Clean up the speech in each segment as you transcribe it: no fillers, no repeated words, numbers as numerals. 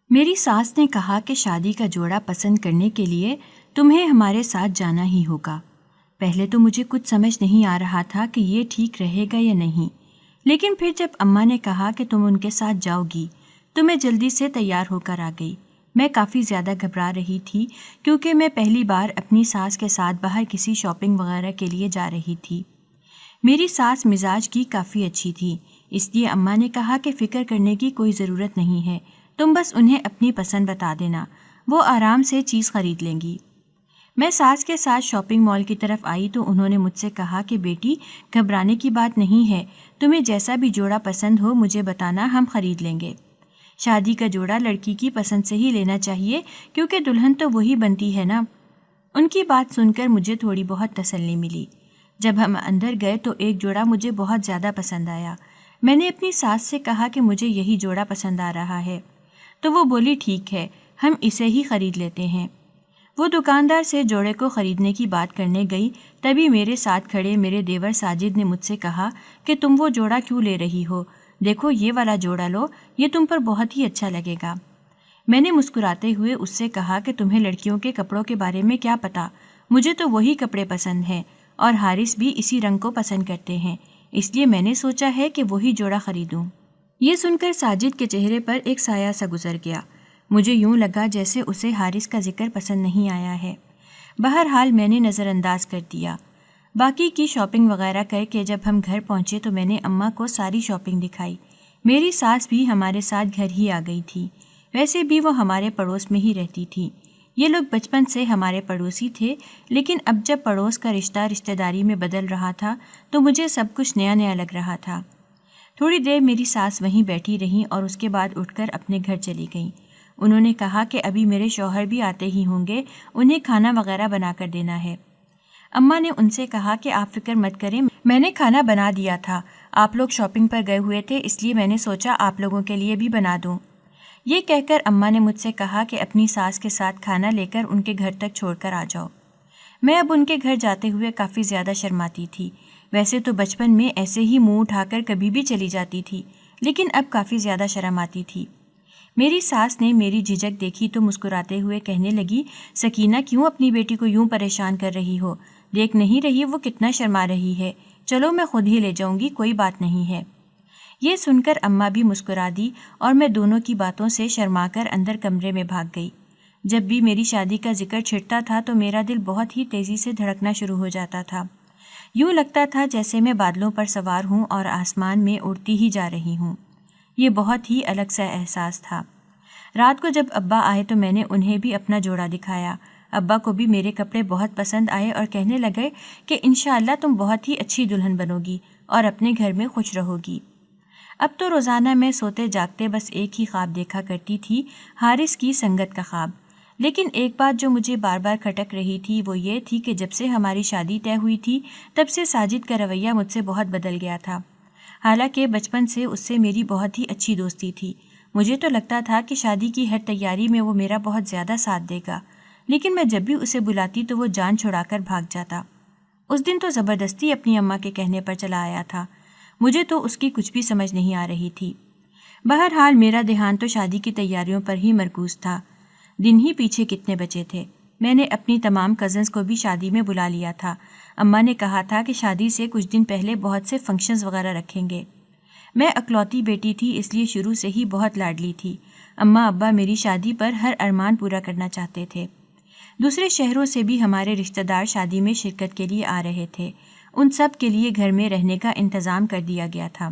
میری ساس نے کہا کہ شادی کا جوڑا پسند کرنے کے لیے تمہیں ہمارے ساتھ جانا ہی ہوگا۔ پہلے تو مجھے کچھ سمجھ نہیں آ رہا تھا کہ یہ ٹھیک رہے گا یا نہیں، لیکن پھر جب اماں نے کہا کہ تم ان کے ساتھ جاؤ گی تو میں جلدی سے تیار ہو کر آ گئی۔ میں کافی زیادہ گھبرا رہی تھی کیونکہ میں پہلی بار اپنی ساس کے ساتھ باہر کسی شاپنگ وغیرہ کے لیے جا رہی تھی۔ میری ساس مزاج کی کافی اچھی تھی، اس لیے اماں نے کہا کہ فکر کرنے کی کوئی ضرورت نہیں ہے، تم بس انہیں اپنی پسند بتا دینا، وہ آرام سے چیز خرید لیں گی۔ میں ساس کے ساتھ شاپنگ مال کی طرف آئی تو انہوں نے مجھ سے کہا کہ بیٹی گھبرانے کی بات نہیں ہے، تمہیں جیسا بھی جوڑا پسند ہو مجھے بتانا، ہم خرید لیں گے۔ شادی کا جوڑا لڑکی کی پسند سے ہی لینا چاہیے کیونکہ دلہن تو وہی بنتی ہے نا۔ ان کی بات سن کر مجھے تھوڑی بہت تسلی ملی۔ جب ہم اندر گئے تو ایک جوڑا مجھے بہت زیادہ پسند آیا۔ میں نے اپنی ساس سے کہا کہ مجھے یہی جوڑا پسند آ رہا ہے، تو وہ بولی ٹھیک ہے، ہم اسے ہی خرید لیتے ہیں۔ وہ دکاندار سے جوڑے کو خریدنے کی بات کرنے گئی، تبھی میرے ساتھ کھڑے میرے دیور ساجد نے مجھ سے کہا کہ تم وہ جوڑا کیوں لے رہی ہو؟ دیکھو یہ والا جوڑا لو، یہ تم پر بہت ہی اچھا لگے گا۔ میں نے مسکراتے ہوئے اس سے کہا کہ تمہیں لڑکیوں کے کپڑوں کے بارے میں کیا پتہ، مجھے تو وہی کپڑے پسند ہیں اور حارث بھی اسی رنگ کو پسند کرتے ہیں، اس لیے میں نے سوچا ہے کہ وہی جوڑا خریدوں۔ یہ سن کر ساجد کے چہرے پر ایک سایہ سا گزر گیا۔ مجھے یوں لگا جیسے اسے حارث کا ذکر پسند نہیں آیا ہے۔ بہرحال میں نے نظر انداز کر دیا۔ باقی کی شاپنگ وغیرہ کر کے جب ہم گھر پہنچے تو میں نے اماں کو ساری شاپنگ دکھائی۔ میری ساس بھی ہمارے ساتھ گھر ہی آ گئی تھی، ویسے بھی وہ ہمارے پڑوس میں ہی رہتی تھی۔ یہ لوگ بچپن سے ہمارے پڑوسی تھے، لیکن اب جب پڑوس کا رشتہ داری میں بدل رہا تھا تو مجھے سب کچھ نیا نیا لگ رہا تھا۔ تھوڑی دیر میری ساس وہیں بیٹھی رہیں اور اس کے بعد اٹھ کر اپنے گھر چلی گئیں۔ انہوں نے کہا کہ ابھی میرے شوہر بھی آتے ہی ہوں گے، انہیں کھانا وغیرہ بنا کر دینا ہے۔ اماں نے ان سے کہا کہ آپ فکر مت کریں، میں نے کھانا بنا دیا تھا، آپ لوگ شاپنگ پر گئے ہوئے تھے اس لیے میں نے سوچا آپ لوگوں کے لیے بھی بنا دوں۔ یہ کہہ کر اماں نے مجھ سے کہا کہ اپنی ساس کے ساتھ کھانا لے کر ان کے گھر تک چھوڑ کر آ جاؤ۔ میں اب ان کے گھر جاتے ہوئے کافی زیادہ شرماتی تھی۔ ویسے تو بچپن میں ایسے ہی منہ اٹھا کر کبھی بھی چلی جاتی تھی، لیکن اب کافی زیادہ شرم آتی تھی۔ میری ساس نے میری جھجک دیکھی تو مسکراتے ہوئے کہنے لگی، سکینہ کیوں اپنی بیٹی کو یوں پریشان کر رہی ہو؟ دیکھ نہیں رہی وہ کتنا شرما رہی ہے؟ چلو میں خود ہی لے جاؤں گی، کوئی بات نہیں ہے۔ یہ سن کر اماں بھی مسکرا دی اور میں دونوں کی باتوں سے شرما کر اندر کمرے میں بھاگ گئی۔ جب بھی میری شادی کا ذکر چھڑتا تھا تو میرا دل بہت ہی تیزی سے دھڑکنا شروع ہو جاتا تھا۔ یوں لگتا تھا جیسے میں بادلوں پر سوار ہوں اور آسمان میں اڑتی ہی جا رہی ہوں۔ یہ بہت ہی الگ سا احساس تھا۔ رات کو جب ابا آئے تو میں نے انہیں بھی اپنا جوڑا دکھایا۔ ابا کو بھی میرے کپڑے بہت پسند آئے اور کہنے لگے کہ انشاءاللہ تم بہت ہی اچھی دلہن بنو گی اور اپنے گھر میں خوش رہو گی۔ اب تو روزانہ میں سوتے جاگتے بس ایک ہی خواب دیکھا کرتی تھی، حارث کی سنگت کا خواب۔ لیکن ایک بات جو مجھے بار بار کھٹک رہی تھی وہ یہ تھی کہ جب سے ہماری شادی طے ہوئی تھی تب سے ساجد کا رویہ مجھ سے بہت بدل گیا تھا۔ حالانکہ بچپن سے اس سے میری بہت ہی اچھی دوستی تھی، مجھے تو لگتا تھا کہ شادی کی ہر تیاری میں وہ میرا بہت زیادہ ساتھ دے گا، لیکن میں جب بھی اسے بلاتی تو وہ جان چھڑا کر بھاگ جاتا۔ اس دن تو زبردستی اپنی اماں کے کہنے پر چلا آیا تھا، مجھے تو اس کی کچھ بھی سمجھ نہیں آ رہی تھی۔ بہرحال میرا دھیان تو شادی کی تیاریوں پر ہی مرکوز تھا۔ دن ہی پیچھے کتنے بچے تھے۔ میں نے اپنی تمام کزنز کو بھی شادی میں بلا لیا تھا۔ اماں نے کہا تھا کہ شادی سے کچھ دن پہلے بہت سے فنکشنز وغیرہ رکھیں گے۔ میں اکلوتی بیٹی تھی اس لیے شروع سے ہی بہت لاڈلی تھی۔ اماں ابا میری شادی پر ہر ارمان پورا کرنا چاہتے تھے۔ دوسرے شہروں سے بھی ہمارے رشتہ دار شادی میں شرکت کے لیے آ رہے تھے، ان سب کے لیے گھر میں رہنے کا انتظام کر دیا گیا تھا۔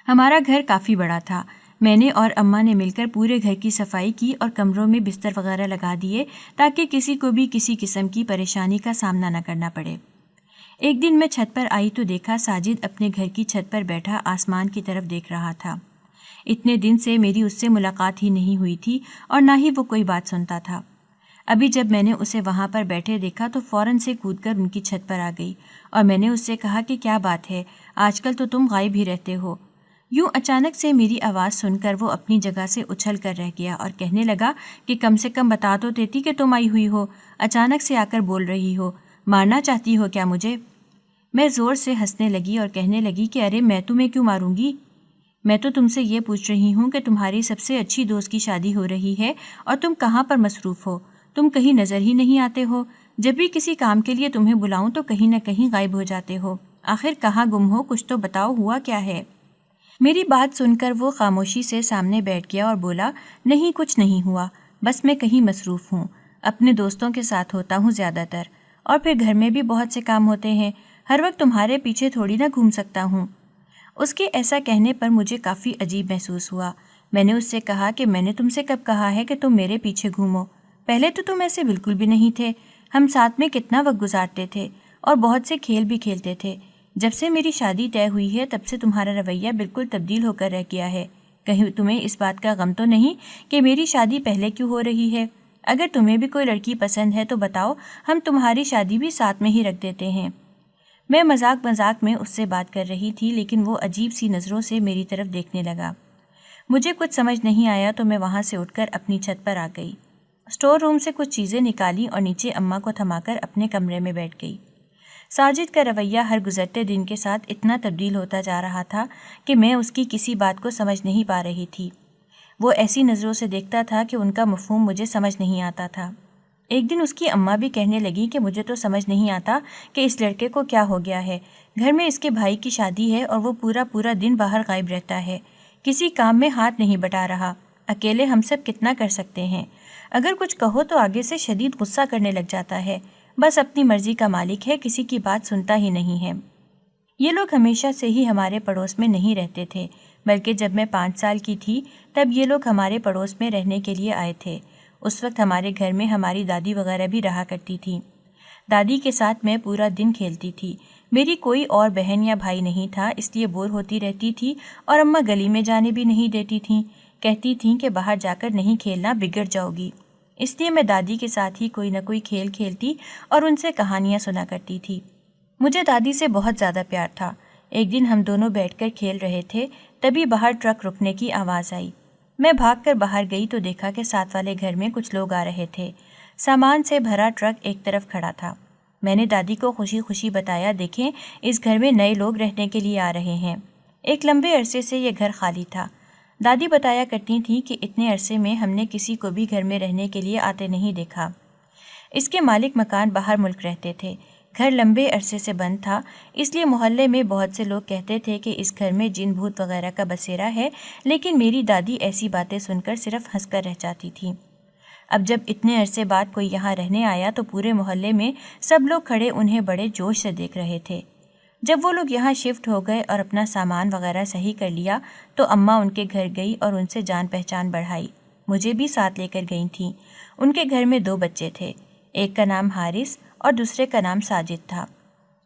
ہمارا گھر کافی بڑا تھا۔ میں نے اور اماں نے مل کر پورے گھر کی صفائی کی اور کمروں میں بستر وغیرہ لگا دیے تاکہ کسی کو بھی کسی قسم کی پریشانی کا سامنا نہ کرنا پڑے۔ ایک دن میں چھت پر آئی تو دیکھا ساجد اپنے گھر کی چھت پر بیٹھا آسمان کی طرف دیکھ رہا تھا۔ اتنے دن سے میری اس سے ملاقات ہی نہیں ہوئی تھی اور نہ ہی وہ کوئی بات سنتا تھا۔ ابھی جب میں نے اسے وہاں پر بیٹھے دیکھا تو فوراً سے کود کر ان کی چھت پر آ گئی اور میں نے اس سے کہا کہ کیا بات ہے، آج کل تو تم غائب ہی رہتے ہو۔ یوں اچانک سے میری آواز سن کر وہ اپنی جگہ سے اچھل کر رہ گیا اور کہنے لگا کہ کم سے کم بتا تو دیتی کہ تم آئی ہوئی ہو، اچانک سے آ کر بول رہی ہو، مارنا چاہتی ہو کیا مجھے؟ میں زور سے ہنسنے لگی اور کہنے لگی کہ ارے میں تمہیں کیوں ماروں گی؟ میں تو تم سے یہ پوچھ رہی ہوں کہ تمہاری سب سے اچھی دوست کی شادی ہو رہی ہے اور تم کہاں پر مصروف ہو؟ تم کہیں نظر ہی نہیں آتے ہو۔ جب بھی کسی کام کے لیے تمہیں بلاؤں تو کہیں نہ کہیں غائب ہو جاتے ہو۔ آخر کہاں گم ہو؟ کچھ تو بتاؤ، ہوا کیا ہے؟ میری بات سن کر وہ خاموشی سے سامنے بیٹھ گیا اور بولا، نہیں کچھ نہیں ہوا، بس میں کہیں مصروف ہوں، اپنے دوستوں کے ساتھ ہوتا ہوں زیادہ تر، اور پھر گھر میں بھی بہت سے کام ہوتے ہیں، ہر وقت تمہارے پیچھے تھوڑی نہ گھوم سکتا ہوں۔ اس کے ایسا کہنے پر مجھے کافی عجیب محسوس ہوا۔ میں نے اس سے کہا کہ میں نے تم سے کب کہا ہے کہ تم میرے پیچھے گھومو؟ پہلے تو تم ایسے بالکل بھی نہیں تھے، ہم ساتھ میں کتنا وقت گزارتے تھے اور بہت سے کھیل بھی کھیلتے تھے۔ جب سے میری شادی طے ہوئی ہے تب سے تمہارا رویہ بالکل تبدیل ہو کر رہ گیا ہے۔ کہیں تمہیں اس بات کا غم تو نہیں کہ میری شادی پہلے کیوں ہو رہی ہے؟ اگر تمہیں بھی کوئی لڑکی پسند ہے تو بتاؤ، ہم تمہاری شادی بھی ساتھ میں ہی رکھ دیتے ہیں۔ میں مذاق میں اس سے بات کر رہی تھی، لیکن وہ عجیب سی نظروں سے میری طرف دیکھنے لگا۔ مجھے کچھ سمجھ نہیں آیا تو میں وہاں سے اٹھ کر اپنی چھت پر آ گئی، اسٹور روم سے کچھ چیزیں نکالی اور نیچے اماں کو تھما کر اپنے کمرے میں بیٹھ گئی۔ ساجد کا رویہ ہر گزرتے دن کے ساتھ اتنا تبدیل ہوتا جا رہا تھا کہ میں اس کی کسی بات کو سمجھ نہیں پا رہی تھی۔ وہ ایسی نظروں سے دیکھتا تھا کہ ان کا مفہوم مجھے سمجھ نہیں آتا تھا۔ ایک دن اس کی اماں بھی کہنے لگی کہ مجھے تو سمجھ نہیں آتا کہ اس لڑکے کو کیا ہو گیا ہے، گھر میں اس کے بھائی کی شادی ہے اور وہ پورا دن باہر غائب رہتا ہے، کسی کام میں ہاتھ نہیں بٹا رہا، اکیلے ہم سب کتنا کر سکتے ہیں، اگر کچھ کہو تو آگے سے شدید غصہ کرنے لگ جاتا ہے، بس اپنی مرضی کا مالک ہے، کسی کی بات سنتا ہی نہیں ہے۔ یہ لوگ ہمیشہ سے ہی ہمارے پڑوس میں نہیں رہتے تھے، بلکہ جب میں 5 سال کی تھی تب یہ لوگ ہمارے پڑوس میں رہنے کے لیے آئے تھے۔ اس وقت ہمارے گھر میں ہماری دادی وغیرہ بھی رہا کرتی تھی۔ دادی کے ساتھ میں پورا دن کھیلتی تھی، میری کوئی اور بہن یا بھائی نہیں تھا، اس لیے بور ہوتی رہتی تھی اور اماں گلی میں جانے بھی نہیں دیتی تھیں، کہتی تھیں کہ باہر جا کر نہیں کھیلنا، بگڑ جاؤ گی۔ اس لیے میں دادی کے ساتھ ہی کوئی نہ کوئی کھیل کھیلتی اور ان سے کہانیاں سنا کرتی تھی۔ مجھے دادی سے بہت زیادہ پیار تھا۔ ایک دن ہم دونوں بیٹھ کر کھیل رہے تھے، تبھی باہر ٹرک رکنے کی آواز آئی۔ میں بھاگ کر باہر گئی تو دیکھا کہ ساتھ والے گھر میں کچھ لوگ آ رہے تھے، سامان سے بھرا ٹرک ایک طرف کھڑا تھا۔ میں نے دادی کو خوشی خوشی بتایا، دیکھیں اس گھر میں نئے لوگ رہنے کے لیے آ رہے ہیں۔ ایک لمبے عرصے سے یہ گھر خالی تھا۔ دادی بتایا کرتی تھیں کہ اتنے عرصے میں ہم نے کسی کو بھی گھر میں رہنے کے لیے آتے نہیں دیکھا۔ اس کے مالک مکان باہر ملک رہتے تھے، گھر لمبے عرصے سے بند تھا، اس لیے محلے میں بہت سے لوگ کہتے تھے کہ اس گھر میں جن بھوت وغیرہ کا بسیرا ہے، لیکن میری دادی ایسی باتیں سن کر صرف ہنس کر رہ جاتی تھی۔ اب جب اتنے عرصے بعد کوئی یہاں رہنے آیا تو پورے محلے میں سب لوگ کھڑے انہیں بڑے جوش سے دیکھ رہے تھے۔ جب وہ لوگ یہاں شفٹ ہو گئے اور اپنا سامان وغیرہ صحیح کر لیا تو اماں ان کے گھر گئی اور ان سے جان پہچان بڑھائی، مجھے بھی ساتھ لے کر گئی تھیں۔ ان کے گھر میں 2 بچے تھے، ایک کا نام حارث اور دوسرے کا نام ساجد تھا۔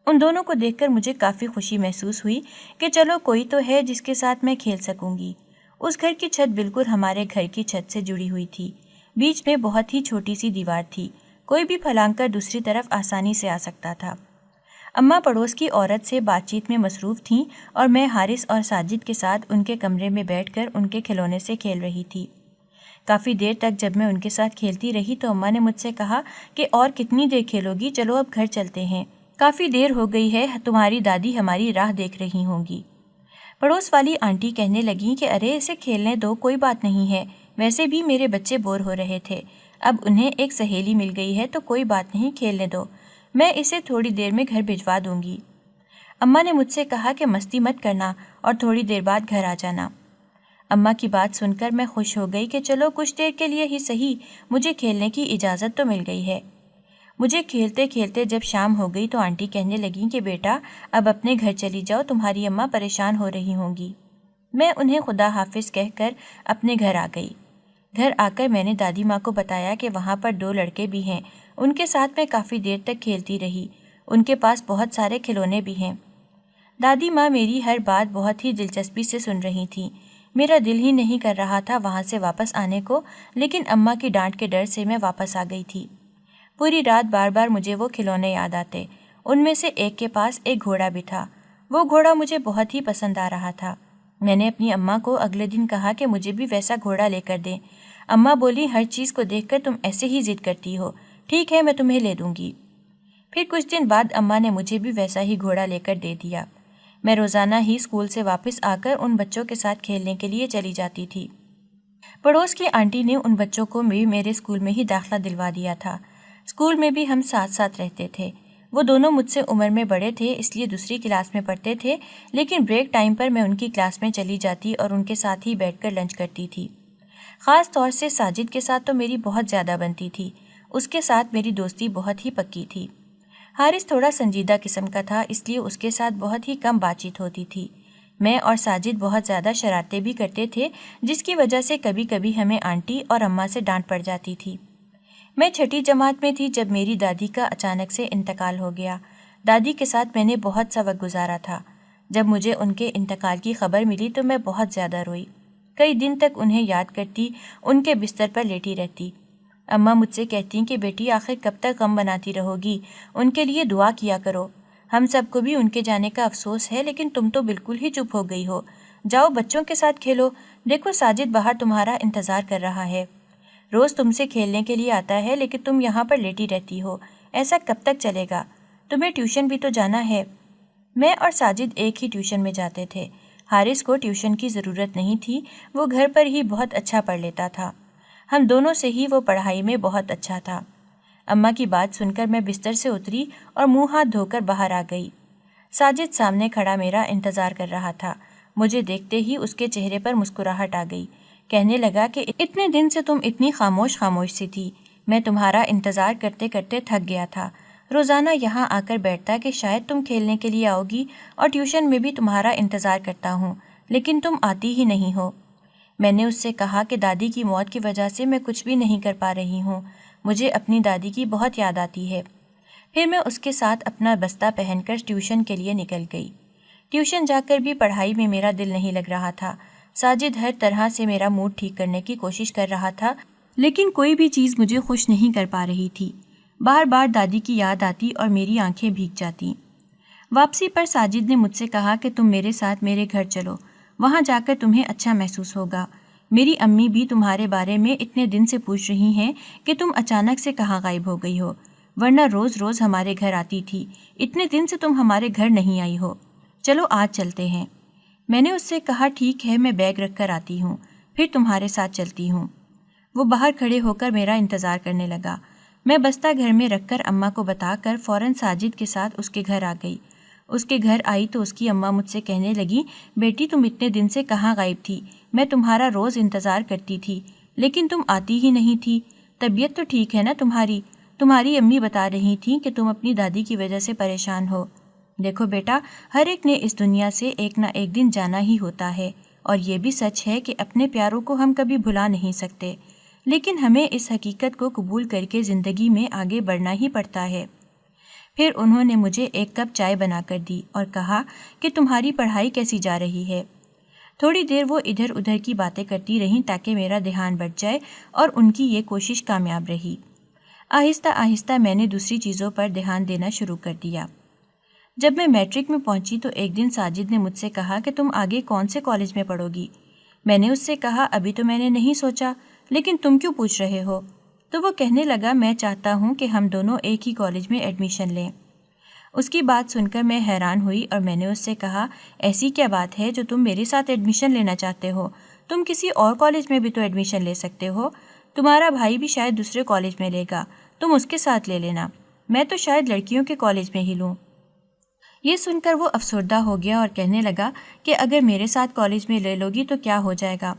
ان دونوں کو دیکھ کر مجھے کافی خوشی محسوس ہوئی کہ چلو کوئی تو ہے جس کے ساتھ میں کھیل سکوں گی۔ اس گھر کی چھت بالکل ہمارے گھر کی چھت سے جڑی ہوئی تھی، بیچ میں بہت ہی چھوٹی سی دیوار تھی، کوئی بھی پھلانگ کر دوسری طرف آسانی سے آ سکتا تھا۔ اماں پڑوس کی عورت سے بات چیت میں مصروف تھیں اور میں حارث اور ساجد کے ساتھ ان کے کمرے میں بیٹھ کر ان کے کھلونے سے کھیل رہی تھی۔ کافی دیر تک جب میں ان کے ساتھ کھیلتی رہی تو اماں نے مجھ سے کہا کہ اور کتنی دیر کھیلو گی، چلو اب گھر چلتے ہیں، کافی دیر ہو گئی ہے، تمہاری دادی ہماری راہ دیکھ رہی ہوں گی۔ پڑوس والی آنٹی کہنے لگیں کہ ارے اسے کھیلنے دو، کوئی بات نہیں ہے، ویسے بھی میرے بچے بور ہو رہے تھے، اب انہیں ایک سہیلی مل گئی ہے تو کوئی بات نہیں، کھیلنے دو، میں اسے تھوڑی دیر میں گھر بھجوا دوں گی۔ اماں نے مجھ سے کہا کہ مستی مت کرنا اور تھوڑی دیر بعد گھر آ جانا۔ اماں کی بات سن کر میں خوش ہو گئی کہ چلو کچھ دیر کے لیے ہی صحیح، مجھے کھیلنے کی اجازت تو مل گئی ہے۔ مجھے کھیلتے کھیلتے جب شام ہو گئی تو آنٹی کہنے لگیں کہ بیٹا اب اپنے گھر چلی جاؤ، تمہاری اماں پریشان ہو رہی ہوں گی۔ میں انہیں خدا حافظ کہہ کر اپنے گھر آ گئی۔ گھر آ کر میں نے دادی ماں کو بتایا کہ وہاں پر 2 لڑکے بھی ہیں، ان کے ساتھ میں کافی دیر تک کھیلتی رہی، ان کے پاس بہت سارے کھلونے بھی ہیں۔ دادی ماں میری ہر بات بہت ہی دلچسپی سے سن رہی تھیں، میرا دل ہی نہیں کر رہا تھا وہاں سے واپس آنے کو، لیکن اماں کی ڈانٹ کے ڈر سے میں واپس آ گئی تھی۔ پوری رات بار بار مجھے وہ کھلونے یاد آتے، ان میں سے ایک کے پاس ایک گھوڑا بھی تھا، وہ گھوڑا مجھے بہت ہی پسند آ رہا تھا۔ میں نے اپنی اماں کو اگلے دن کہا کہ مجھے بھی ویسا گھوڑا لے کر دیں۔ اماں بولی ہر چیز کو دیکھ کر تم ایسے ہی ضد کرتی ہو، ٹھیک ہے میں تمہیں لے دوں گی۔ پھر کچھ دن بعد اماں نے مجھے بھی ویسا ہی گھوڑا لے کر دے دیا۔ میں روزانہ ہی اسکول سے واپس آ کر ان بچوں کے ساتھ کھیلنے کے لیے چلی جاتی تھی۔ پڑوس کی آنٹی نے ان بچوں کو بھی میرے اسکول میں ہی داخلہ دلوا دیا تھا۔ اسکول میں بھی ہم ساتھ ساتھ رہتے تھے۔ وہ دونوں مجھ سے عمر میں بڑے تھے، اس لیے دوسری کلاس میں پڑھتے تھے، لیکن بریک ٹائم پر میں ان کی کلاس میں چلی جاتی اور ان کے ساتھ ہی بیٹھ کر لنچ کرتی تھی۔ خاص طور سے ساجد کے ساتھ تو میری بہت زیادہ بنتی تھی، اس کے ساتھ میری دوستی بہت ہی پکی تھی۔ حارث تھوڑا سنجیدہ قسم کا تھا، اس لیے اس کے ساتھ بہت ہی کم بات چیت ہوتی تھی۔ میں اور ساجد بہت زیادہ شرارتیں بھی کرتے تھے، جس کی وجہ سے کبھی کبھی ہمیں آنٹی اور اماں سے ڈانٹ پڑ جاتی تھی۔ میں چھٹی جماعت میں تھی جب میری دادی کا اچانک سے انتقال ہو گیا۔ دادی کے ساتھ میں نے بہت سا وقت گزارا تھا۔ جب مجھے ان کے انتقال کی خبر ملی تو میں بہت زیادہ روئی۔ کئی دن تک انہیں یاد کرتی، ان کے بستر پر لیٹی رہتی۔ اماں مجھ سے کہتی کہ بیٹی آخر کب تک غم بناتی رہو گی، ان کے لیے دعا کیا کرو۔ ہم سب کو بھی ان کے جانے کا افسوس ہے، لیکن تم تو بالکل ہی چپ ہو گئی ہو۔ جاؤ بچوں کے ساتھ کھیلو، دیکھو ساجد باہر تمہارا انتظار کر رہا ہے، روز تم سے کھیلنے کے لیے آتا ہے، لیکن تم یہاں پر لیٹی رہتی ہو، ایسا کب تک چلے گا؟ تمہیں ٹیوشن بھی تو جانا ہے۔ میں اور ساجد ایک ہی ٹیوشن میں جاتے تھے۔ حارث کو ٹیوشن کی ضرورت نہیں تھی، وہ گھر پر ہی بہت اچھا پڑھ لیتا تھا۔ ہم دونوں سے ہی وہ پڑھائی میں بہت اچھا تھا۔ اماں کی بات سن کر میں بستر سے اتری اور منہ ہاتھ دھو کر باہر آ گئی۔ ساجد سامنے کھڑا میرا انتظار کر رہا تھا۔ مجھے دیکھتے ہی اس کے چہرے پر مسکراہٹ آ گئی۔ کہنے لگا کہ اتنے دن سے تم اتنی خاموش سی تھی، میں تمہارا انتظار کرتے کرتے تھک گیا تھا۔ روزانہ یہاں آ کر بیٹھتا کہ شاید تم کھیلنے کے لیے آؤ گی، اور ٹیوشن میں بھی تمہارا انتظار کرتا ہوں، لیکن تم آتی ہی نہیں ہو۔ میں نے اس سے کہا کہ دادی کی موت کی وجہ سے میں کچھ بھی نہیں کر پا رہی ہوں، مجھے اپنی دادی کی بہت یاد آتی ہے۔ پھر میں اس کے ساتھ اپنا بستہ پہن کر ٹیوشن کے لیے نکل گئی۔ ٹیوشن جا کر بھی پڑھائی میں میرا دل نہیں لگ رہا تھا۔ ساجد ہر طرح سے میرا موڈ ٹھیک کرنے کی کوشش کر رہا تھا، لیکن کوئی بھی چیز مجھے خوش نہیں کر پا رہی تھی۔ بار بار دادی کی یاد آتی اور میری آنکھیں بھیگ جاتی۔ واپسی پر ساجد نے مجھ سے کہا کہ تم میرے ساتھ میرے گھر چلو، وہاں جا کر تمہیں اچھا محسوس ہوگا۔ میری امی بھی تمہارے بارے میں اتنے دن سے پوچھ رہی ہیں کہ تم اچانک سے کہاں غائب ہو گئی ہو، ورنہ روز روز ہمارے گھر آتی تھی، اتنے دن سے تم ہمارے گھر نہیں آئی ہو، چلو آج چلتے ہیں۔ میں نے اس سے کہا ٹھیک ہے، میں بیگ رکھ کر آتی ہوں، پھر تمہارے ساتھ چلتی ہوں۔ وہ باہر کھڑے ہو کر میرا انتظار کرنے لگا۔ میں بستہ گھر میں رکھ کر اماں کو بتا کر فوراً ساجد کے ساتھ اس کے گھر آ گئی۔ اس کے گھر آئی تو اس کی اماں مجھ سے کہنے لگی، بیٹی تم اتنے دن سے کہاں غائب تھی، میں تمہارا روز انتظار کرتی تھی، لیکن تم آتی ہی نہیں تھی۔ طبیعت تو ٹھیک ہے نا تمہاری؟ تمہاری امی بتا رہی تھیں کہ تم اپنی دادی کی وجہ سے پریشان ہو۔ دیکھو بیٹا، ہر ایک نے اس دنیا سے ایک نہ ایک دن جانا ہی ہوتا ہے، اور یہ بھی سچ ہے کہ اپنے پیاروں کو ہم کبھی بھلا نہیں سکتے، لیکن ہمیں اس حقیقت کو قبول کر کے زندگی میں آگے بڑھنا ہی پڑتا ہے۔ پھر انہوں نے مجھے ایک کپ چائے بنا کر دی اور کہا کہ تمہاری پڑھائی کیسی جا رہی ہے۔ تھوڑی دیر وہ ادھر ادھر کی باتیں کرتی رہیں تاکہ میرا دھیان بٹ جائے، اور ان کی یہ کوشش کامیاب رہی۔ آہستہ آہستہ میں نے دوسری چیزوں پر دھیان دینا شروع کر دیا۔ جب میں میٹرک میں پہنچی تو ایک دن ساجد نے مجھ سے کہا کہ تم آگے کون سے کالج میں پڑھو گی؟ میں نے اس سے کہا ابھی تو میں نے نہیں سوچا، لیکن تم کیوں پوچھ رہے ہو؟ تو وہ کہنے لگا میں چاہتا ہوں کہ ہم دونوں ایک ہی کالج میں ایڈمیشن لیں۔ اس کی بات سن کر میں حیران ہوئی اور میں نے اس سے کہا ایسی کیا بات ہے جو تم میرے ساتھ ایڈمیشن لینا چاہتے ہو؟ تم کسی اور کالج میں بھی تو ایڈمیشن لے سکتے ہو، تمہارا بھائی بھی شاید دوسرے کالج میں لے گا، تم اس کے ساتھ لے لینا، میں تو شاید لڑکیوں کے کالج میں ہی لوں۔ یہ سن کر وہ افسردہ ہو گیا اور کہنے لگا کہ اگر میرے ساتھ کالج میں لے لو گی تو کیا ہو جائے گا؟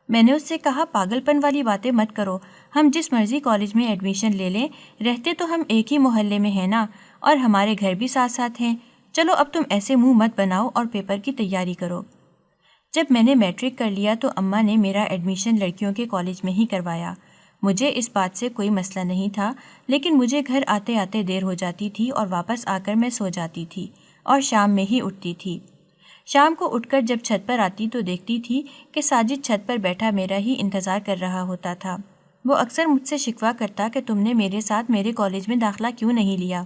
میں نے اس سے کہا پاگل پن والی باتیں مت کرو، ہم جس مرضی کالج میں ایڈمیشن لے لیں، رہتے تو ہم ایک ہی محلے میں ہیں نا، اور ہمارے گھر بھی ساتھ ساتھ ہیں، چلو اب تم ایسے منہ مت بناؤ اور پیپر کی تیاری کرو۔ جب میں نے میٹرک کر لیا تو اماں نے میرا ایڈمیشن لڑکیوں کے کالج میں ہی کروایا۔ مجھے اس بات سے کوئی مسئلہ نہیں تھا، لیکن مجھے گھر آتے آتے دیر ہو جاتی تھی اور واپس آ کر میں سو جاتی تھی اور شام میں ہی اٹھتی تھی۔ شام کو اٹھ کر جب چھت پر آتی تو دیکھتی تھی کہ ساجد چھت پر بیٹھا میرا ہی انتظار کر رہا ہوتا تھا۔ وہ اکثر مجھ سے شکوہ کرتا کہ تم نے میرے ساتھ میرے کالج میں داخلہ کیوں نہیں لیا۔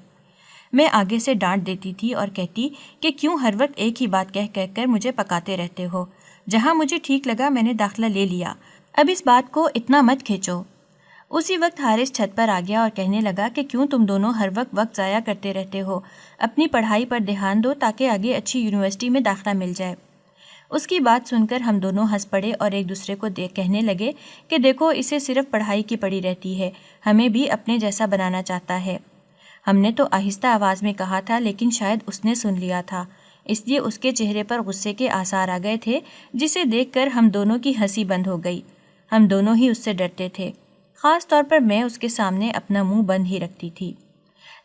میں آگے سے ڈانٹ دیتی تھی اور کہتی کہ کیوں ہر وقت ایک ہی بات کہہ کر مجھے پکاتے رہتے ہو، جہاں مجھے ٹھیک لگا میں نے داخلہ لے لیا، اب اس بات کو اتنا مت کھینچو۔ اسی وقت حارث چھت پر آ گیا اور کہنے لگا کہ کیوں تم دونوں ہر وقت ضائع کرتے رہتے ہو، اپنی پڑھائی پر دھیان دو تاکہ آگے اچھی یونیورسٹی میں داخلہ مل جائے۔ اس کی بات سن کر ہم دونوں ہنس پڑے اور ایک دوسرے کو کہنے لگے کہ دیکھو اسے صرف پڑھائی کی پڑی رہتی ہے، ہمیں بھی اپنے جیسا بنانا چاہتا ہے۔ ہم نے تو آہستہ آواز میں کہا تھا لیکن شاید اس نے سن لیا تھا، اس لیے اس کے چہرے پر غصے کے آثار آ گئے تھے، جسے دیکھ کر ہم دونوں کی ہنسی بند ہو گئی۔ ہم دونوں ہی اس سے ڈرتے تھے، خاص طور پر میں اس کے سامنے اپنا منہ بند ہی رکھتی تھی۔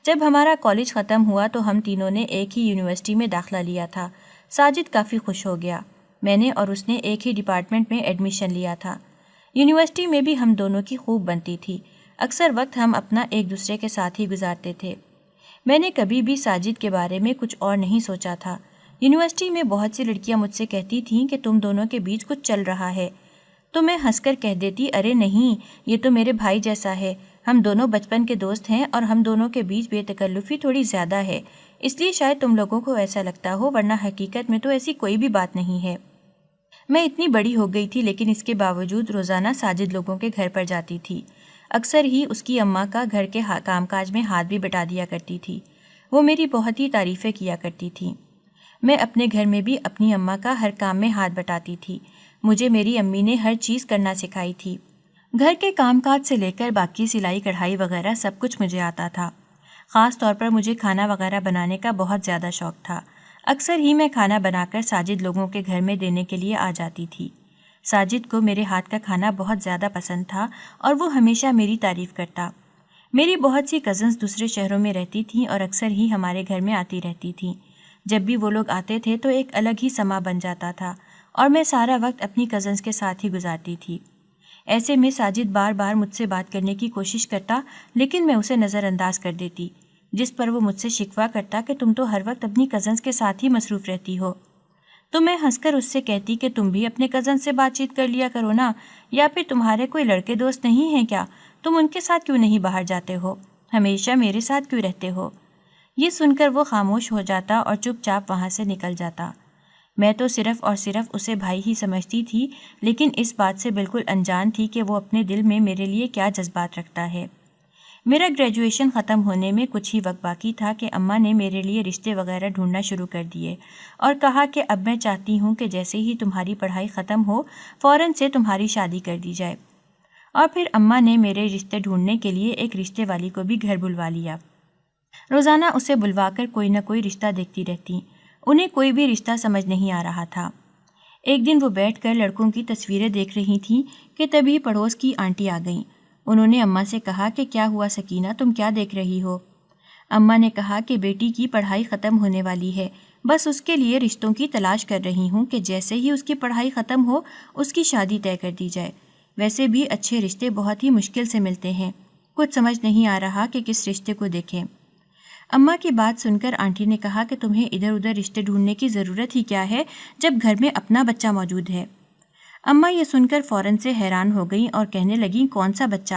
جب ہمارا کالج ختم ہوا تو ہم تینوں نے ایک ہی یونیورسٹی میں داخلہ لیا تھا۔ ساجد کافی خوش ہو گیا، میں نے اور اس نے ایک ہی ڈپارٹمنٹ میں ایڈمیشن لیا تھا۔ یونیورسٹی میں بھی ہم دونوں کی خوب بنتی تھی، اکثر وقت ہم اپنا ایک دوسرے کے ساتھ ہی گزارتے تھے۔ میں نے کبھی بھی ساجد کے بارے میں کچھ اور نہیں سوچا تھا۔ یونیورسٹی میں بہت سی لڑکیاں مجھ سے کہتی تھیں کہ تم دونوں کے بیچ کچھ چل رہا ہے، تو میں ہنس کر کہہ دیتی ارے نہیں، یہ تو میرے بھائی جیسا ہے، ہم دونوں بچپن کے دوست ہیں اور ہم دونوں کے بیچ بے تکلفی تھوڑی زیادہ ہے، اس لیے شاید تم لوگوں کو ایسا لگتا ہو، ورنہ حقیقت میں تو ایسی کوئی بھی بات نہیں ہے۔ میں اتنی بڑی ہو گئی تھی لیکن اس کے باوجود روزانہ ساجد لوگوں کے گھر پر جاتی تھی۔ اکثر ہی اس کی اماں کا گھر کے کام کاج میں ہاتھ بھی بٹا دیا کرتی تھی۔ وہ میری بہت ہی تعریفیں کیا کرتی تھی۔ میں اپنے گھر میں بھی اپنی اماں کا ہر کام میں ہاتھ بٹاتی تھی۔ مجھے میری امی نے ہر چیز کرنا سکھائی تھی۔ گھر کے کام کاج سے لے کر باقی سلائی کڑھائی وغیرہ سب کچھ مجھے آتا تھا۔ خاص طور پر مجھے کھانا وغیرہ بنانے کا بہت زیادہ شوق تھا۔ اکثر ہی میں کھانا بنا کر ساجد لوگوں کے گھر میں دینے کے لیے آ جاتی تھی۔ ساجد کو میرے ہاتھ کا کھانا بہت زیادہ پسند تھا اور وہ ہمیشہ میری تعریف کرتا۔ میری بہت سی کزنز دوسرے شہروں میں رہتی تھیں اور اکثر ہی ہمارے گھر میں آتی رہتی تھیں۔ جب بھی وہ لوگ آتے تھے تو ایک الگ ہی سما بن جاتا تھا اور میں سارا وقت اپنی کزنز کے ساتھ ہی گزارتی تھی۔ ایسے میں ساجد بار بار مجھ سے بات کرنے کی کوشش کرتا لیکن میں اسے نظر انداز کر دیتی، جس پر وہ مجھ سے شکوہ کرتا کہ تم تو ہر وقت اپنی کزنز کے ساتھ ہی مصروف رہتی ہو۔ تو میں ہنس کر اس سے کہتی کہ تم بھی اپنے کزن سے بات چیت کر لیا کرو نا، یا پھر تمہارے کوئی لڑکے دوست نہیں ہیں کیا؟ تم ان کے ساتھ کیوں نہیں باہر جاتے ہو؟ ہمیشہ میرے ساتھ کیوں رہتے ہو؟ یہ سن کر وہ خاموش ہو جاتا اور چپ چاپ وہاں سے نکل جاتا۔ میں تو صرف اور صرف اسے بھائی ہی سمجھتی تھی، لیکن اس بات سے بالکل انجان تھی کہ وہ اپنے دل میں میرے لیے کیا جذبات رکھتا ہے۔ میرا گریجویشن ختم ہونے میں کچھ ہی وقت باقی تھا کہ اماں نے میرے لیے رشتے وغیرہ ڈھونڈنا شروع کر دیے اور کہا کہ اب میں چاہتی ہوں کہ جیسے ہی تمہاری پڑھائی ختم ہو فوراً سے تمہاری شادی کر دی جائے۔ اور پھر اماں نے میرے رشتے ڈھونڈنے کے لیے ایک رشتے والی کو بھی گھر بلوا لیا۔ روزانہ اسے بلوا کر کوئی نہ کوئی رشتہ دیکھتی رہتی، انہیں کوئی بھی رشتہ سمجھ نہیں آ رہا تھا۔ ایک دن وہ بیٹھ کر لڑکوں کی تصویریں دیکھ رہی تھیں کہ تبھی پڑوس کی آنٹی آ گئیں۔ انہوں نے اماں سے کہا کہ کیا ہوا سکینہ، تم کیا دیکھ رہی ہو؟ اماں نے کہا کہ بیٹی کی پڑھائی ختم ہونے والی ہے، بس اس کے لیے رشتوں کی تلاش کر رہی ہوں کہ جیسے ہی اس کی پڑھائی ختم ہو اس کی شادی طے کر دی جائے۔ ویسے بھی اچھے رشتے بہت ہی مشکل سے ملتے ہیں، کچھ سمجھ نہیں آ رہا کہ کس رشتے کو دیکھیں۔ اماں کی بات سن کر آنٹی نے کہا کہ تمہیں ادھر ادھر رشتے ڈھونڈنے کی ضرورت ہی کیا ہے جب گھر میں اپنا بچہ موجود ہے۔ اماں یہ سن کر فوراً سے حیران ہو گئیں اور کہنے لگیں کون سا بچہ؟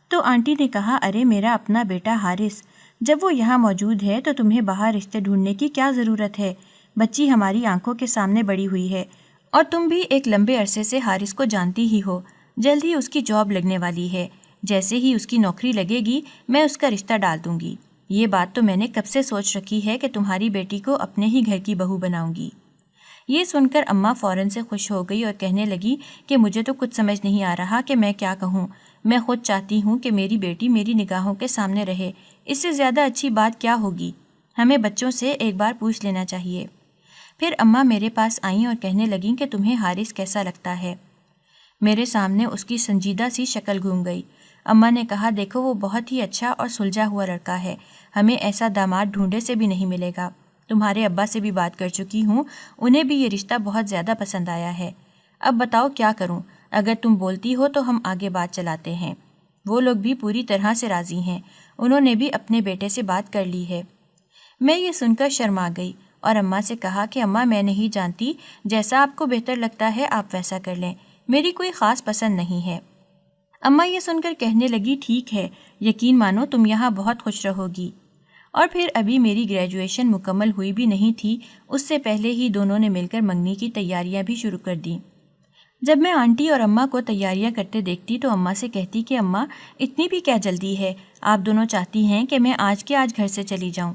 تو آنٹی نے کہا ارے میرا اپنا بیٹا حارث، جب وہ یہاں موجود ہے تو تمہیں باہر رشتے ڈھونڈنے کی کیا ضرورت ہے؟ بچی ہماری آنکھوں کے سامنے بڑی ہوئی ہے اور تم بھی ایک لمبے عرصے سے حارث کو جانتی ہی ہو، جلد ہی اس کی جاب لگنے والی ہے، جیسے ہی اس کی نوکری لگے گی میں اس کا رشتہ ڈال دوں گی۔ یہ بات تو میں نے کب سے سوچ رکھی ہے کہ تمہاری بیٹی کو اپنے ہی گھر کی بہو بناؤں گی۔ یہ سن کر اماں فوراً سے خوش ہو گئی اور کہنے لگی کہ مجھے تو کچھ سمجھ نہیں آ رہا کہ میں کیا کہوں، میں خود چاہتی ہوں کہ میری بیٹی میری نگاہوں کے سامنے رہے، اس سے زیادہ اچھی بات کیا ہوگی؟ ہمیں بچوں سے ایک بار پوچھ لینا چاہیے۔ پھر اماں میرے پاس آئیں اور کہنے لگیں کہ تمہیں حارث کیسا لگتا ہے؟ میرے سامنے اس کی سنجیدہ سی شکل گھوم گئی۔ اماں نے کہا دیکھو وہ بہت ہی اچھا اور سلجھا ہوا لڑکا ہے، ہمیں ایسا داماد ڈھونڈے سے بھی نہیں ملے گا۔ تمہارے ابا سے بھی بات کر چکی ہوں، انہیں بھی یہ رشتہ بہت زیادہ پسند آیا ہے۔ اب بتاؤ کیا کروں؟ اگر تم بولتی ہو تو ہم آگے بات چلاتے ہیں۔ وہ لوگ بھی پوری طرح سے راضی ہیں، انہوں نے بھی اپنے بیٹے سے بات کر لی ہے۔ میں یہ سن کر شرما گئی اور اماں سے کہا کہ اماں میں نہیں جانتی، جیسا آپ کو بہتر لگتا ہے آپ ویسا کر لیں، میری کوئی خاص پسند نہیں ہے۔ اماں یہ سن کر کہنے لگی ٹھیک ہے، یقین مانو تم یہاں بہت خوش رہو گی۔ اور پھر ابھی میری گریجویشن مکمل ہوئی بھی نہیں تھی، اس سے پہلے ہی دونوں نے مل کر منگنی کی تیاریاں بھی شروع کر دیں۔ جب میں آنٹی اور اماں کو تیاریاں کرتے دیکھتی تو اماں سے کہتی کہ اماں اتنی بھی کیا جلدی ہے، آپ دونوں چاہتی ہیں کہ میں آج کے آج گھر سے چلی جاؤں۔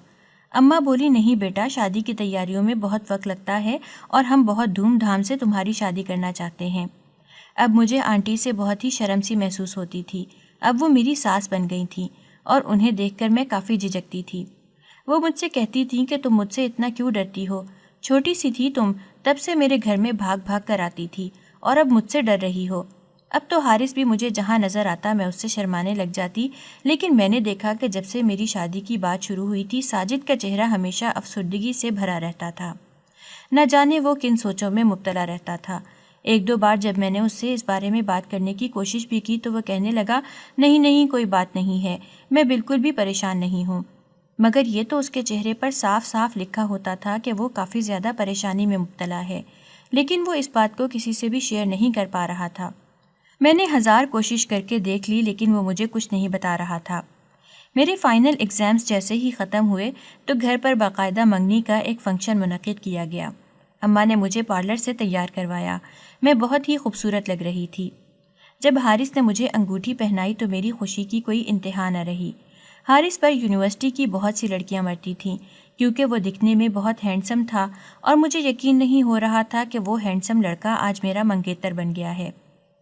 اماں بولی نہیں بیٹا، شادی کی تیاریوں میں بہت وقت لگتا ہے اور ہم بہت دھوم دھام سے تمہاری شادی کرنا چاہتے ہیں۔ اب مجھے آنٹی سے بہت ہی شرم سی محسوس ہوتی تھی، اب وہ میری ساس بن گئی تھیں اور انہیں دیکھ کر میں کافی جھجکتی تھی۔ وہ مجھ سے کہتی تھیں کہ تم مجھ سے اتنا کیوں ڈرتی ہو، چھوٹی سی تھی تم، تب سے میرے گھر میں بھاگ بھاگ کر آتی تھی اور اب مجھ سے ڈر رہی ہو۔ اب تو حارث بھی مجھے جہاں نظر آتا میں اس سے شرمانے لگ جاتی، لیکن میں نے دیکھا کہ جب سے میری شادی کی بات شروع ہوئی تھی ساجد کا چہرہ ہمیشہ افسردگی سے بھرا رہتا تھا، نہ جانے وہ کن سوچوں میں مبتلا رہتا تھا۔ ایک دو بار جب میں نے اس سے اس بارے میں بات کرنے کی کوشش بھی کی تو وہ کہنے لگا نہیں نہیں کوئی بات نہیں ہے، میں بالکل بھی پریشان نہیں ہوں، مگر یہ تو اس کے چہرے پر صاف صاف لکھا ہوتا تھا کہ وہ کافی زیادہ پریشانی میں مبتلا ہے، لیکن وہ اس بات کو کسی سے بھی شیئر نہیں کر پا رہا تھا۔ میں نے 1000 کوشش کر کے دیکھ لی لیکن وہ مجھے کچھ نہیں بتا رہا تھا۔ میرے فائنل ایگزامز جیسے ہی ختم ہوئے تو گھر پر باقاعدہ منگنی کا ایک فنکشن منعقد کیا گیا۔ اماں نے مجھے پارلر سے تیار کروایا، میں بہت ہی خوبصورت لگ رہی تھی۔ جب حارث نے مجھے انگوٹھی پہنائی تو میری خوشی کی کوئی انتہا نہ رہی۔ حارث پر یونیورسٹی کی بہت سی لڑکیاں مرتی تھیں کیونکہ وہ دکھنے میں بہت ہینڈسم تھا اور مجھے یقین نہیں ہو رہا تھا کہ وہ ہینڈسم لڑکا آج میرا منگیتر بن گیا ہے۔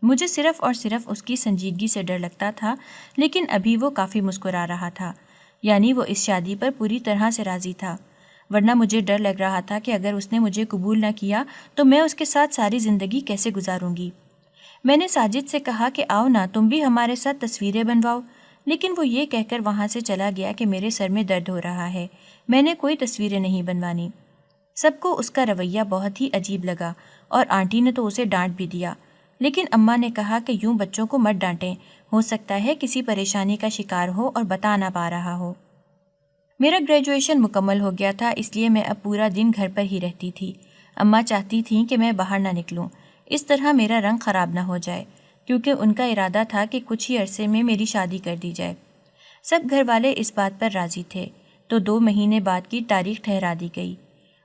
مجھے صرف اور صرف اس کی سنجیدگی سے ڈر لگتا تھا، لیکن ابھی وہ کافی مسکرا رہا تھا، یعنی وہ اس شادی پر پوری طرح سے راضی تھا، ورنہ مجھے ڈر لگ رہا تھا کہ اگر اس نے مجھے قبول نہ کیا تو میں اس کے ساتھ ساری زندگی کیسے گزاروں گی۔ میں نے ساجد سے کہا کہ آؤ نا تم بھی ہمارے ساتھ تصویریں بنواؤ، لیکن وہ یہ کہہ کر وہاں سے چلا گیا کہ میرے سر میں درد ہو رہا ہے، میں نے کوئی تصویریں نہیں بنوانی۔ سب کو اس کا رویہ بہت ہی عجیب لگا اور آنٹی نے تو اسے ڈانٹ بھی دیا، لیکن اماں نے کہا کہ یوں بچوں کو مت ڈانٹیں، ہو سکتا ہے کسی پریشانی کا شکار ہو اور بتا نہ پا رہا ہو۔ میرا گریجویشن مکمل ہو گیا تھا، اس لیے میں اب پورا دن گھر پر ہی رہتی تھی۔ اماں چاہتی تھیں کہ میں باہر نہ نکلوں، اس طرح میرا رنگ خراب نہ ہو جائے، کیونکہ ان کا ارادہ تھا کہ کچھ ہی عرصے میں میری شادی کر دی جائے۔ سب گھر والے اس بات پر راضی تھے، تو 2 مہینے بعد کی تاریخ ٹھہرا دی گئی۔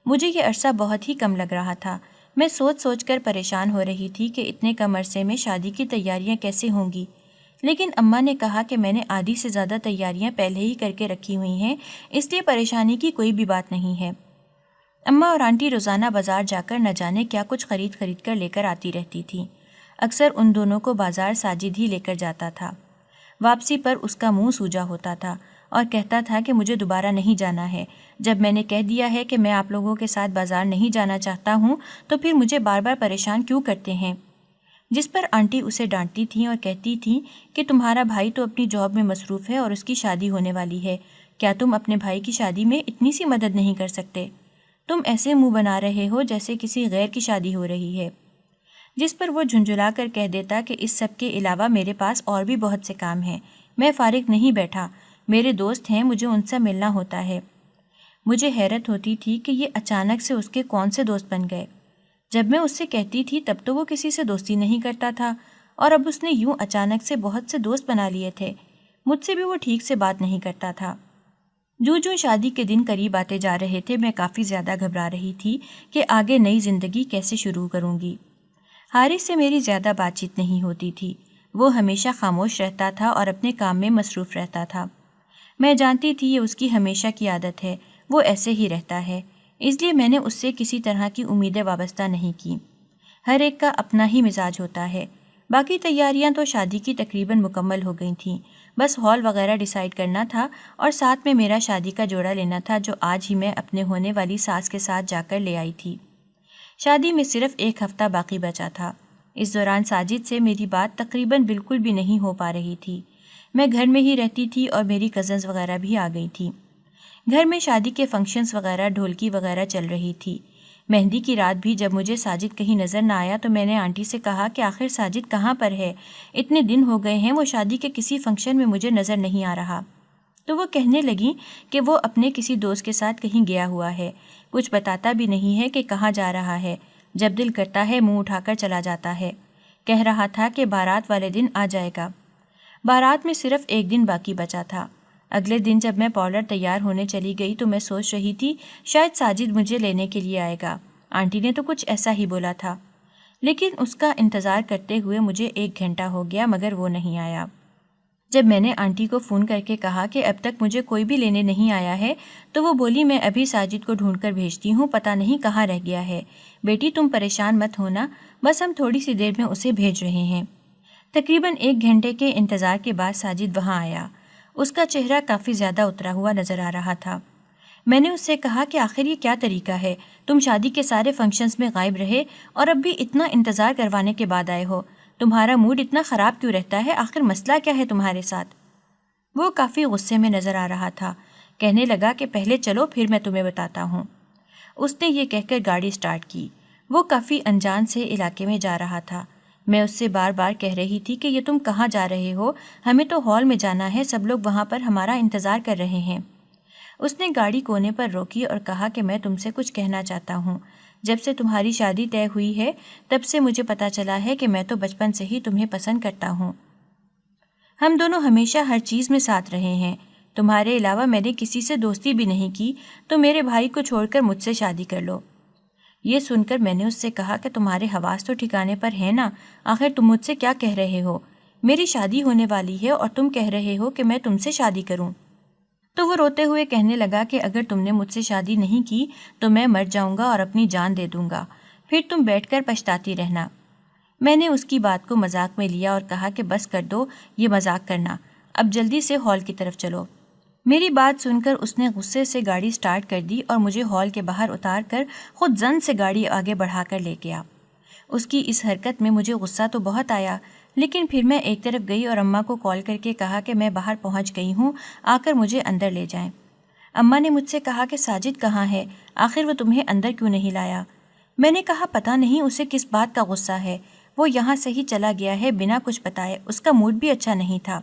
مجھے یہ عرصہ بہت ہی کم لگ رہا تھا، میں سوچ سوچ کر پریشان ہو رہی تھی کہ اتنے کم عرصے میں شادی کی تیاریاں کیسے ہوں گی، لیکن اماں نے کہا کہ میں نے آدھی سے زیادہ تیاریاں پہلے ہی کر کے رکھی ہوئی ہیں، اس لیے پریشانی کی کوئی بھی بات نہیں ہے۔ اماں اور آنٹی روزانہ بازار جا کر نہ جانے کیا کچھ خرید کر لے کر آتی رہتی تھیں۔ اکثر ان دونوں کو بازار ساجد ہی لے کر جاتا تھا۔ واپسی پر اس کا منہ سوجا ہوتا تھا اور کہتا تھا کہ مجھے دوبارہ نہیں جانا ہے۔ جب میں نے کہہ دیا ہے کہ میں آپ لوگوں کے ساتھ بازار نہیں جانا چاہتا ہوں تو پھر مجھے بار بار پریشان کیوں کرتے ہیں؟ جس پر آنٹی اسے ڈانٹتی تھیں اور کہتی تھیں کہ تمہارا بھائی تو اپنی جاب میں مصروف ہے اور اس کی شادی ہونے والی ہے، کیا تم اپنے بھائی کی شادی میں اتنی سی مدد نہیں کر سکتے؟ تم ایسے منہ بنا رہے ہو جیسے کسی غیر کی شادی ہو رہی ہے۔ جس پر وہ جھنجھلا کر کہہ دیتا کہ اس سب کے علاوہ میرے پاس اور بھی بہت سے کام ہیں، میں فارغ نہیں بیٹھا، میرے دوست ہیں، مجھے ان سے ملنا ہوتا ہے۔ مجھے حیرت ہوتی تھی کہ یہ اچانک سے اس کے کون سے دوست بن گئے۔ جب میں اس سے کہتی تھی تب تو وہ کسی سے دوستی نہیں کرتا تھا، اور اب اس نے یوں اچانک سے بہت سے دوست بنا لیے تھے، مجھ سے بھی وہ ٹھیک سے بات نہیں کرتا تھا۔ جو شادی کے دن قریب آتے جا رہے تھے میں کافی زیادہ گھبرا رہی تھی کہ آگے نئی زندگی کیسے شروع کروں گی۔ حارث سے میری زیادہ بات چیت نہیں ہوتی تھی، وہ ہمیشہ خاموش رہتا تھا اور اپنے کام میں مصروف رہتا تھا۔ میں جانتی تھی یہ اس کی ہمیشہ کی عادت ہے، وہ ایسے ہی رہتا ہے، اس لیے میں نے اس سے کسی طرح کی امیدیں وابستہ نہیں کی۔ ہر ایک کا اپنا ہی مزاج ہوتا ہے۔ باقی تیاریاں تو شادی کی تقریباً مکمل ہو گئی تھیں، بس ہال وغیرہ ڈیسائیڈ کرنا تھا اور ساتھ میں میرا شادی کا جوڑا لینا تھا جو آج ہی میں اپنے ہونے والی ساس کے ساتھ جا کر لے آئی تھی۔ شادی میں صرف 1 ہفتہ باقی بچا تھا۔ اس دوران ساجد سے میری بات تقریباً بالکل بھی نہیں ہو پا رہی تھی۔ میں گھر میں ہی رہتی تھی اور میری کزنز وغیرہ بھی آ گئی تھیں۔ گھر میں شادی کے فنکشنز وغیرہ، ڈھولکی وغیرہ چل رہی تھی۔ مہندی کی رات بھی جب مجھے ساجد کہیں نظر نہ آیا تو میں نے آنٹی سے کہا کہ آخر ساجد کہاں پر ہے؟ اتنے دن ہو گئے ہیں وہ شادی کے کسی فنکشن میں مجھے نظر نہیں آ رہا۔ تو وہ کہنے لگیں کہ وہ اپنے کسی دوست کے ساتھ کہیں گیا ہوا ہے، کچھ بتاتا بھی نہیں ہے کہ کہاں جا رہا ہے، جب دل کرتا ہے منہ اٹھا کر چلا جاتا ہے۔ کہہ رہا تھا کہ بارات والے دن آ جائے گا۔ بارات میں صرف 1 دن باقی بچا تھا۔ اگلے دن جب میں پارلر تیار ہونے چلی گئی تو میں سوچ رہی تھی شاید ساجد مجھے لینے کے لیے آئے گا، آنٹی نے تو کچھ ایسا ہی بولا تھا، لیکن اس کا انتظار کرتے ہوئے مجھے 1 گھنٹہ ہو گیا مگر وہ نہیں آیا۔ جب میں نے آنٹی کو فون کر کے کہا کہ اب تک مجھے کوئی بھی لینے نہیں آیا ہے تو وہ بولی میں ابھی ساجد کو ڈھونڈ کر بھیجتی ہوں، پتہ نہیں کہاں رہ گیا ہے۔ بیٹی تم پریشان مت ہونا، بس ہم تھوڑی سی دیر میں اسے بھیج رہے ہیں۔ تقریباً 1 گھنٹے کے انتظار کے بعد ساجد وہاں آیا۔ اس کا چہرہ کافی زیادہ اترا ہوا نظر آ رہا تھا۔ میں نے اس سے کہا کہ آخر یہ کیا طریقہ ہے، تم شادی کے سارے فنکشنز میں غائب رہے اور اب بھی اتنا انتظار کروانے کے بعد آئے ہو، تمہارا موڈ اتنا خراب کیوں رہتا ہے، آخر مسئلہ کیا ہے تمہارے ساتھ؟ وہ کافی غصے میں نظر آ رہا تھا، کہنے لگا کہ پہلے چلو پھر میں تمہیں بتاتا ہوں۔ اس نے یہ کہہ کر گاڑی سٹارٹ کی۔ وہ کافی انجان سے علاقے میں جا رہا تھا۔ میں اس سے بار بار کہہ رہی تھی کہ یہ تم کہاں جا رہے ہو، ہمیں تو ہال میں جانا ہے، سب لوگ وہاں پر ہمارا انتظار کر رہے ہیں۔ اس نے گاڑی کونے پر روکی اور کہا کہ میں تم سے کچھ کہنا چاہتا ہوں۔ جب سے تمہاری شادی طے ہوئی ہے تب سے مجھے پتہ چلا ہے کہ میں تو بچپن سے ہی تمہیں پسند کرتا ہوں۔ ہم دونوں ہمیشہ ہر چیز میں ساتھ رہے ہیں، تمہارے علاوہ میں نے کسی سے دوستی بھی نہیں کی، تو میرے بھائی کو چھوڑ کر مجھ سے شادی کر لو۔ یہ سن کر میں نے اس سے کہا کہ تمہارے حواس تو ٹھکانے پر ہیں نا، آخر تم مجھ سے کیا کہہ رہے ہو؟ میری شادی ہونے والی ہے اور تم کہہ رہے ہو کہ میں تم سے شادی کروں۔ تو وہ روتے ہوئے کہنے لگا کہ اگر تم نے مجھ سے شادی نہیں کی تو میں مر جاؤں گا اور اپنی جان دے دوں گا، پھر تم بیٹھ کر پچھتاتی رہنا۔ میں نے اس کی بات کو مذاق میں لیا اور کہا کہ بس کر دو یہ مذاق کرنا، اب جلدی سے ہال کی طرف چلو۔ میری بات سن کر اس نے غصے سے گاڑی سٹارٹ کر دی اور مجھے ہال کے باہر اتار کر خود زن سے گاڑی آگے بڑھا کر لے گیا۔ اس کی اس حرکت میں مجھے غصہ تو بہت آیا، لیکن پھر میں ایک طرف گئی اور اماں کو کال کر کے کہا کہ میں باہر پہنچ گئی ہوں، آ کر مجھے اندر لے جائیں۔ اماں نے مجھ سے کہا کہ ساجد کہاں ہے، آخر وہ تمہیں اندر کیوں نہیں لایا؟ میں نے کہا پتہ نہیں اسے کس بات کا غصہ ہے، وہ یہاں سے ہی چلا گیا ہے بنا کچھ بتائے، اس کا موڈ بھی اچھا نہیں تھا۔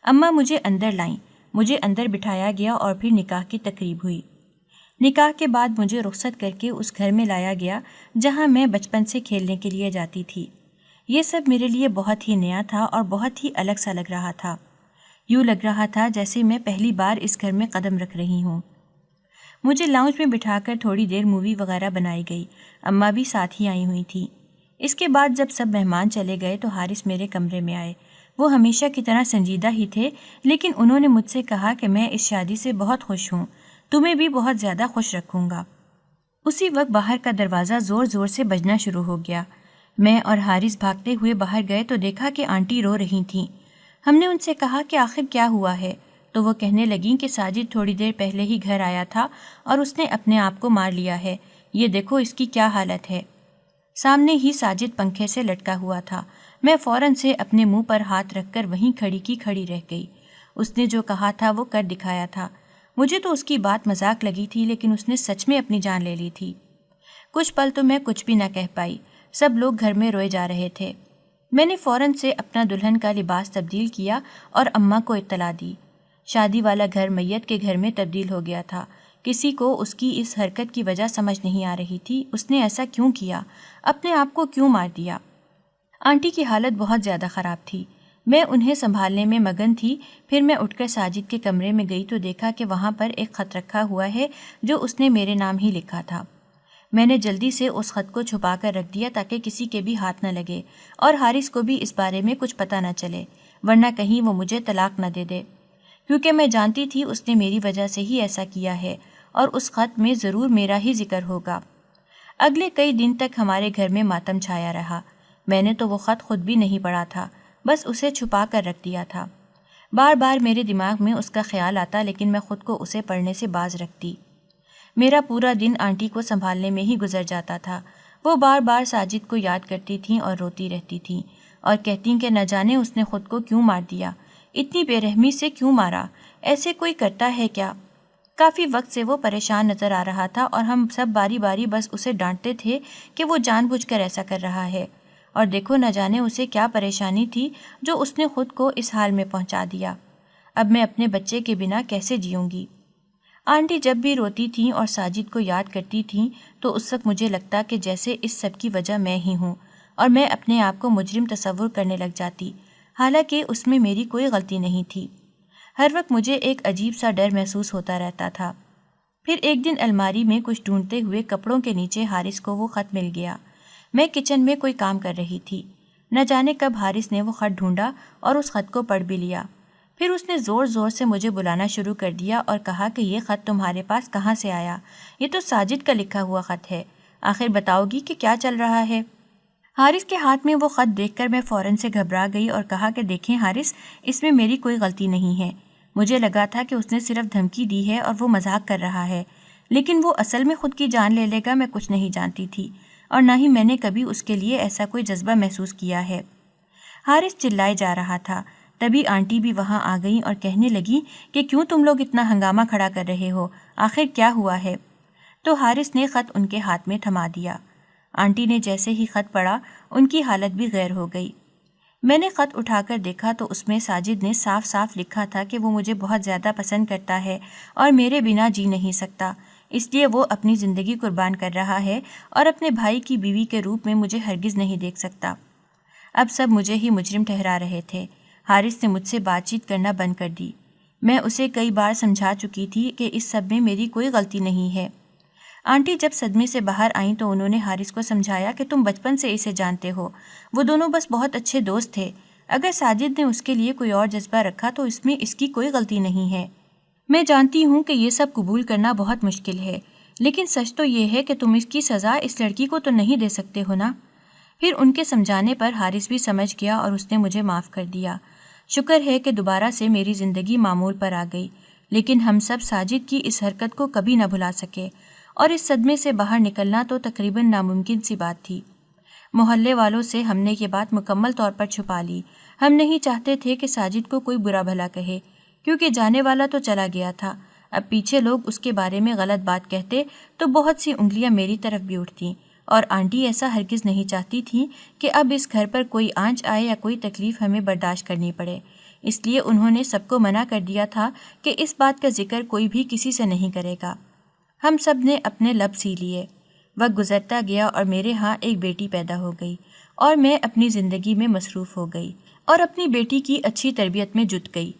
اماں مجھے اندر لائیں، مجھے اندر بٹھایا گیا اور پھر نکاح کی تقریب ہوئی۔ نکاح کے بعد مجھے رخصت کر کے اس گھر میں لایا گیا جہاں میں بچپن سے کھیلنے کے لیے جاتی تھی۔ یہ سب میرے لیے بہت ہی نیا تھا اور بہت ہی الگ سا لگ رہا تھا، یوں لگ رہا تھا جیسے میں پہلی بار اس گھر میں قدم رکھ رہی ہوں۔ مجھے لاؤنج میں بٹھا کر تھوڑی دیر مووی وغیرہ بنائی گئی، اماں بھی ساتھ ہی آئی ہوئی تھی۔ اس کے بعد جب سب مہمان چلے گئے تو حارث میرے کمرے میں آئے۔ وہ ہمیشہ کی طرح سنجیدہ ہی تھے، لیکن انہوں نے مجھ سے کہا کہ میں اس شادی سے بہت خوش ہوں، تمہیں بھی بہت زیادہ خوش رکھوں گا۔ اسی وقت باہر کا دروازہ زور زور سے بجنا شروع ہو گیا۔ میں اور حارث بھاگتے ہوئے باہر گئے تو دیکھا کہ آنٹی رو رہی تھیں۔ ہم نے ان سے کہا کہ آخر کیا ہوا ہے، تو وہ کہنے لگیں کہ ساجد تھوڑی دیر پہلے ہی گھر آیا تھا اور اس نے اپنے آپ کو مار لیا ہے، یہ دیکھو اس کی کیا حالت ہے۔ سامنے ہی ساجد پنکھے سے لٹکا ہوا تھا۔ میں فوراً سے اپنے منہ پر ہاتھ رکھ کر وہیں کھڑی کی کھڑی رہ گئی۔ اس نے جو کہا تھا وہ کر دکھایا تھا۔ مجھے تو اس کی بات مذاق لگی تھی، لیکن اس نے سچ میں اپنی جان لے لی تھی۔ کچھ پل تو میں کچھ بھی نہ کہہ پائی، سب لوگ گھر میں روئے جا رہے تھے۔ میں نے فوراً سے اپنا دلہن کا لباس تبدیل کیا اور اماں کو اطلاع دی۔ شادی والا گھر میت کے گھر میں تبدیل ہو گیا تھا۔ کسی کو اس کی اس حرکت کی وجہ سمجھ نہیں آ رہی تھی، اس نے ایسا کیوں کیا، اپنے آپ کو کیوں مار دیا۔ آنٹی کی حالت بہت زیادہ خراب تھی، میں انہیں سنبھالنے میں مگن تھی۔ پھر میں اٹھ کر ساجد کے کمرے میں گئی تو دیکھا کہ وہاں پر ایک خط رکھا ہوا ہے جو اس نے میرے نام ہی لکھا تھا۔ میں نے جلدی سے اس خط کو چھپا کر رکھ دیا تاکہ کسی کے بھی ہاتھ نہ لگے اور حارث کو بھی اس بارے میں کچھ پتہ نہ چلے، ورنہ کہیں وہ مجھے طلاق نہ دے دے، کیونکہ میں جانتی تھی اس نے میری وجہ سے ہی ایسا کیا ہے اور اس خط میں ضرور میرا ہی ذکر ہوگا۔ اگلے کئی دن تک ہمارے گھر میں ماتم چھایا رہا۔ میں نے تو وہ خط خود بھی نہیں پڑھا تھا، بس اسے چھپا کر رکھ دیا تھا۔ بار بار میرے دماغ میں اس کا خیال آتا، لیکن میں خود کو اسے پڑھنے سے باز رکھتی۔ میرا پورا دن آنٹی کو سنبھالنے میں ہی گزر جاتا تھا۔ وہ بار بار ساجد کو یاد کرتی تھیں اور روتی رہتی تھیں اور کہتی کہ نہ جانے اس نے خود کو کیوں مار دیا، اتنی بے رحمی سے کیوں مارا، ایسے کوئی کرتا ہے کیا؟ کافی وقت سے وہ پریشان نظر آ رہا تھا اور ہم سب باری باری بس اسے ڈانٹتے تھے کہ وہ جان بوجھ کر ایسا کر رہا ہے، اور دیکھو نہ جانے اسے کیا پریشانی تھی جو اس نے خود کو اس حال میں پہنچا دیا۔ اب میں اپنے بچے کے بنا کیسے جیوں گی؟ آنٹی جب بھی روتی تھیں اور ساجد کو یاد کرتی تھیں تو اس وقت مجھے لگتا کہ جیسے اس سب کی وجہ میں ہی ہوں، اور میں اپنے آپ کو مجرم تصور کرنے لگ جاتی، حالانکہ اس میں میری کوئی غلطی نہیں تھی۔ ہر وقت مجھے ایک عجیب سا ڈر محسوس ہوتا رہتا تھا۔ پھر ایک دن الماری میں کچھ ڈھونڈتے ہوئے کپڑوں کے نیچے حارث کو وہ خط مل گیا۔ میں کچن میں کوئی کام کر رہی تھی۔ نہ جانے کب حارث نے وہ خط ڈھونڈا اور اس خط کو پڑھ بھی لیا۔ پھر اس نے زور زور سے مجھے بلانا شروع کر دیا اور کہا کہ یہ خط تمہارے پاس کہاں سے آیا؟ یہ تو ساجد کا لکھا ہوا خط ہے، آخر بتاؤ گی کہ کیا چل رہا ہے؟ حارث کے ہاتھ میں وہ خط دیکھ کر میں فوراً سے گھبرا گئی اور کہا کہ دیکھیں حارث، اس میں میری کوئی غلطی نہیں ہے۔ مجھے لگا تھا کہ اس نے صرف دھمکی دی ہے اور وہ مذاق کر رہا ہے، لیکن وہ اصل میں خود کی جان لے لے گا میں کچھ نہیں جانتی تھی، اور نہ ہی میں نے کبھی اس کے لیے ایسا کوئی جذبہ محسوس کیا ہے۔ حارث چلائے جا رہا تھا، تبھی آنٹی بھی وہاں آ گئیں اور کہنے لگی کہ کیوں تم لوگ اتنا ہنگامہ کھڑا کر رہے ہو، آخر کیا ہوا ہے؟ تو حارث نے خط ان کے ہاتھ میں تھما دیا۔ آنٹی نے جیسے ہی خط پڑھا ان کی حالت بھی غیر ہو گئی۔ میں نے خط اٹھا کر دیکھا تو اس میں ساجد نے صاف صاف لکھا تھا کہ وہ مجھے بہت زیادہ پسند کرتا ہے اور میرے بنا جی نہیں سکتا، اس لیے وہ اپنی زندگی قربان کر رہا ہے اور اپنے بھائی کی بیوی کے روپ میں مجھے ہرگز نہیں دیکھ سکتا۔ اب سب مجھے ہی مجرم ٹھہرا رہے تھے۔ حارث نے مجھ سے بات چیت کرنا بند کر دی۔ میں اسے کئی بار سمجھا چکی تھی کہ اس سب میں میری کوئی غلطی نہیں ہے۔ آنٹی جب صدمے سے باہر آئیں تو انہوں نے حارث کو سمجھایا کہ تم بچپن سے اسے جانتے ہو، وہ دونوں بس بہت اچھے دوست تھے، اگر ساجد نے اس کے لیے کوئی اور جذبہ رکھا تو اس میں اس کی کوئی غلطی نہیں ہے۔ میں جانتی ہوں کہ یہ سب قبول کرنا بہت مشکل ہے، لیکن سچ تو یہ ہے کہ تم اس کی سزا اس لڑکی کو تو نہیں دے سکتے ہو نا۔ پھر ان کے سمجھانے پر حارث بھی سمجھ گیا اور اس نے مجھے معاف کر دیا۔ شکر ہے کہ دوبارہ سے میری زندگی معمول پر آ گئی، لیکن ہم سب ساجد کی اس حرکت کو کبھی نہ بھلا سکے، اور اس صدمے سے باہر نکلنا تو تقریباً ناممکن سی بات تھی۔ محلے والوں سے ہم نے یہ بات مکمل طور پر چھپا لی۔ ہم نہیں چاہتے تھے کہ ساجد کو کوئی برا بھلا کہے، کیونکہ جانے والا تو چلا گیا تھا، اب پیچھے لوگ اس کے بارے میں غلط بات کہتے تو بہت سی انگلیاں میری طرف بھی اٹھتیں، اور آنٹی ایسا ہرگز نہیں چاہتی تھی کہ اب اس گھر پر کوئی آنچ آئے یا کوئی تکلیف ہمیں برداشت کرنی پڑے، اس لیے انہوں نے سب کو منع کر دیا تھا کہ اس بات کا ذکر کوئی بھی کسی سے نہیں کرے گا۔ ہم سب نے اپنے لب سی لیے۔ وقت گزرتا گیا اور میرے ہاں ایک بیٹی پیدا ہو گئی، اور میں اپنی زندگی میں مصروف ہو گئی اور اپنی بیٹی کی اچھی تربیت میں جٹ گئی۔